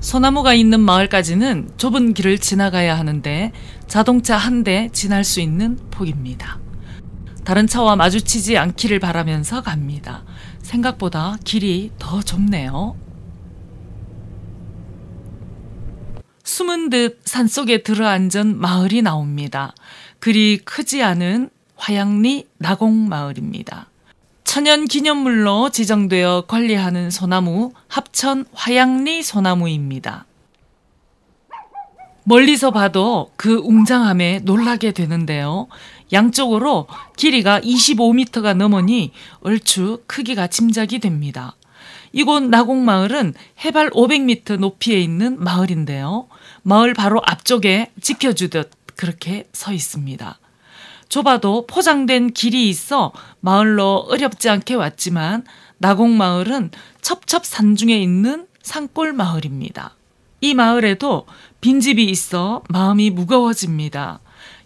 소나무가 있는 마을까지는 좁은 길을 지나가야 하는데 자동차 한 대 지날 수 있는 폭입니다. 다른 차와 마주치지 않기를 바라면서 갑니다. 생각보다 길이 더 좁네요. 숨은 듯 산속에 들어앉은 마을이 나옵니다. 그리 크지 않은 화양리 나곡마을입니다. 천연기념물로 지정되어 관리하는 소나무 합천 화양리 소나무입니다. 멀리서 봐도 그 웅장함에 놀라게 되는데요. 양쪽으로 길이가 25m가 넘으니 얼추 크기가 짐작이 됩니다. 이곳 나곡마을은 해발 500m 높이에 있는 마을인데요. 마을 바로 앞쪽에 지켜주듯 그렇게 서 있습니다. 좁아도 포장된 길이 있어 마을로 어렵지 않게 왔지만 나곡마을은 첩첩산 중에 있는 산골 마을입니다. 이 마을에도 빈집이 있어 마음이 무거워집니다.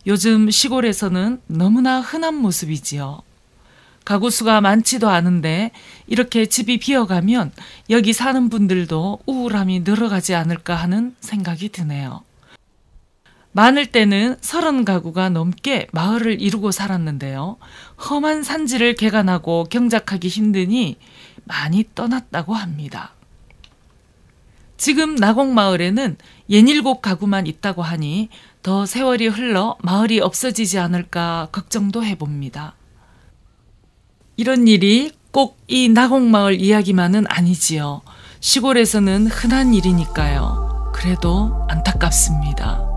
요즘 시골에서는 너무나 흔한 모습이지요. 가구 수가 많지도 않은데 이렇게 집이 비어가면 여기 사는 분들도 우울함이 늘어가지 않을까 하는 생각이 드네요. 많을 때는 30가구가 넘게 마을을 이루고 살았는데요. 험한 산지를 개간하고 경작하기 힘드니 많이 떠났다고 합니다. 지금 나곡마을에는 67가구만 있다고 하니 더 세월이 흘러 마을이 없어지지 않을까 걱정도 해봅니다. 이런 일이 꼭 이 나곡마을 이야기만은 아니지요. 시골에서는 흔한 일이니까요. 그래도 안타깝습니다.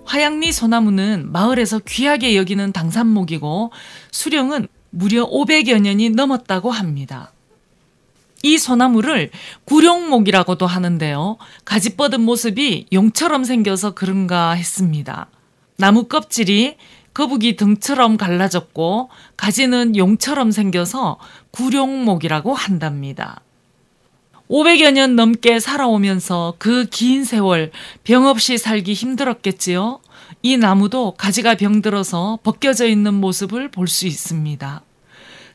화양리 소나무는 마을에서 귀하게 여기는 당산목이고 수령은 무려 500여 년이 넘었다고 합니다. 이 소나무를 구룡목이라고도 하는데요. 가지 뻗은 모습이 용처럼 생겨서 그런가 했습니다. 나무 껍질이 거북이 등처럼 갈라졌고 가지는 용처럼 생겨서 구룡목이라고 한답니다. 500여 년 넘게 살아오면서 그 긴 세월 병 없이 살기 힘들었겠지요. 이 나무도 가지가 병들어서 벗겨져 있는 모습을 볼 수 있습니다.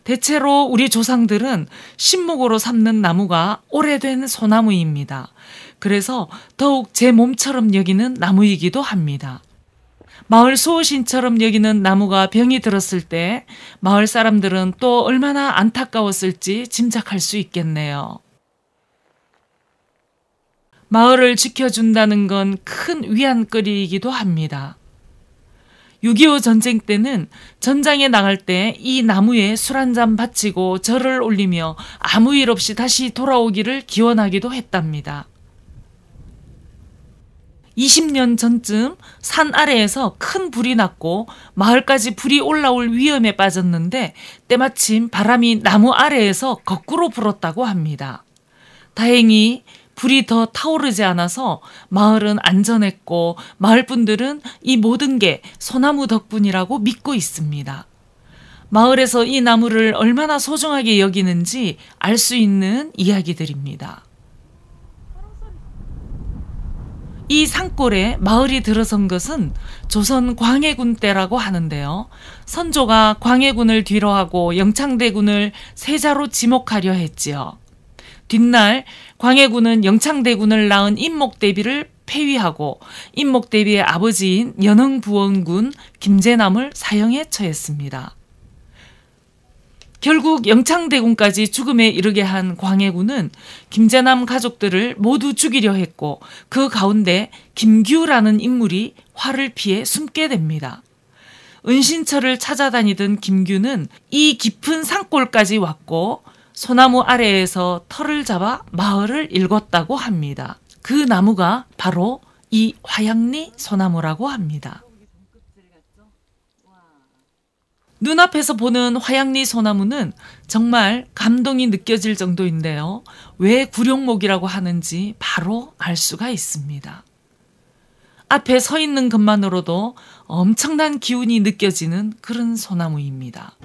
대체로 우리 조상들은 신목으로 삼는 나무가 오래된 소나무입니다. 그래서 더욱 제 몸처럼 여기는 나무이기도 합니다. 마을 수호신처럼 여기는 나무가 병이 들었을 때 마을 사람들은 또 얼마나 안타까웠을지 짐작할 수 있겠네요. 마을을 지켜준다는 건 큰 위안거리이기도 합니다. 6.25 전쟁 때는 전장에 나갈 때 이 나무에 술 한잔 바치고 절을 올리며 아무 일 없이 다시 돌아오기를 기원하기도 했답니다. 20년 전쯤 산 아래에서 큰 불이 났고 마을까지 불이 올라올 위험에 빠졌는데 때마침 바람이 나무 아래에서 거꾸로 불었다고 합니다. 다행히 불이 더 타오르지 않아서 마을은 안전했고 마을 분들은 이 모든 게 소나무 덕분이라고 믿고 있습니다. 마을에서 이 나무를 얼마나 소중하게 여기는지 알 수 있는 이야기들입니다. 이 산골에 마을이 들어선 것은 조선 광해군 때라고 하는데요. 선조가 광해군을 뒤로하고 영창대군을 세자로 지목하려 했지요. 뒷날 광해군은 영창대군을 낳은 임목대비를 폐위하고 임목대비의 아버지인 연흥부원군 김제남을 사형에 처했습니다. 결국 영창대군까지 죽음에 이르게 한 광해군은 김제남 가족들을 모두 죽이려 했고 그 가운데 김규라는 인물이 화를 피해 숨게 됩니다. 은신처를 찾아다니던 김규는 이 깊은 산골까지 왔고 소나무 아래에서 털을 잡아 마을을 일궜다고 합니다. 그 나무가 바로 이 화양리 소나무라고 합니다. 눈앞에서 보는 화양리 소나무는 정말 감동이 느껴질 정도인데요. 왜 구룡목이라고 하는지 바로 알 수가 있습니다. 앞에 서 있는 것만으로도 엄청난 기운이 느껴지는 그런 소나무입니다.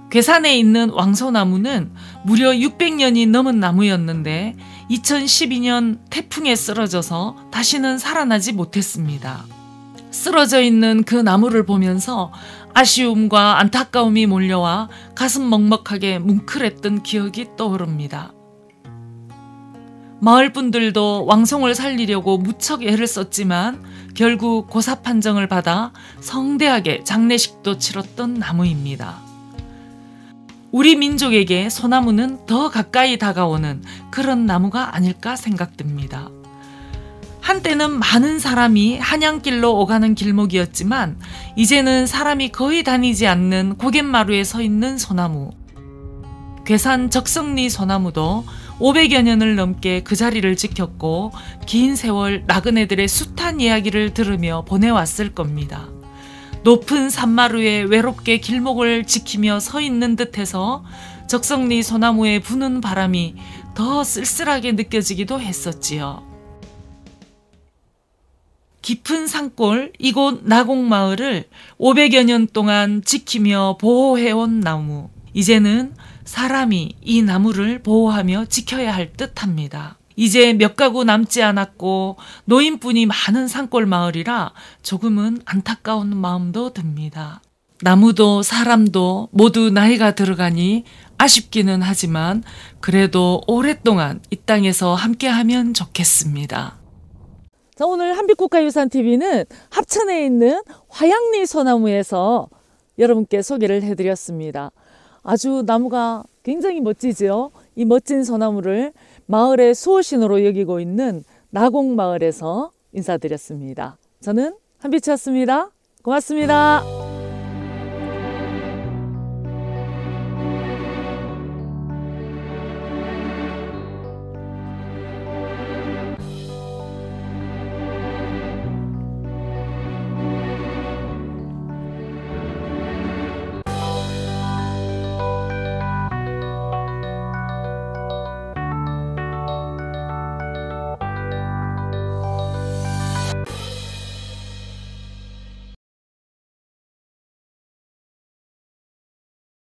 괴산에 있는 왕소나무는 무려 600년이 넘은 나무였는데 2012년 태풍에 쓰러져서 다시는 살아나지 못했습니다. 쓰러져 있는 그 나무를 보면서 아쉬움과 안타까움이 몰려와 가슴 먹먹하게 뭉클했던 기억이 떠오릅니다. 마을 분들도 왕송을 살리려고 무척 애를 썼지만 결국 고사 판정을 받아 성대하게 장례식도 치렀던 나무입니다. 우리 민족에게 소나무는 더 가까이 다가오는 그런 나무가 아닐까 생각됩니다. 한때는 많은 사람이 한양길로 오가는 길목이었지만 이제는 사람이 거의 다니지 않는 고갯마루에 서 있는 소나무. 괴산 적성리 소나무도 500여 년을 넘게 그 자리를 지켰고 긴 세월 나그네들의 숱한 이야기를 들으며 보내왔을 겁니다. 높은 산마루에 외롭게 길목을 지키며 서 있는 듯해서 적성리 소나무에 부는 바람이 더 쓸쓸하게 느껴지기도 했었지요. 깊은 산골 이곳 나곡마을을 500여 년 동안 지키며 보호해온 나무. 이제는 사람이 이 나무를 보호하며 지켜야 할 듯합니다. 이제 몇 가구 남지 않았고 노인뿐이 많은 산골 마을이라 조금은 안타까운 마음도 듭니다. 나무도 사람도 모두 나이가 들어가니 아쉽기는 하지만 그래도 오랫동안 이 땅에서 함께하면 좋겠습니다. 자, 오늘 한빛국가유산TV는 합천에 있는 화양리 소나무에서 여러분께 소개를 해드렸습니다. 아주 나무가 굉장히 멋지죠. 이 멋진 소나무를 마을의 수호신으로 여기고 있는 나곡마을에서 인사드렸습니다. 저는 한빛이었습니다. 고맙습니다.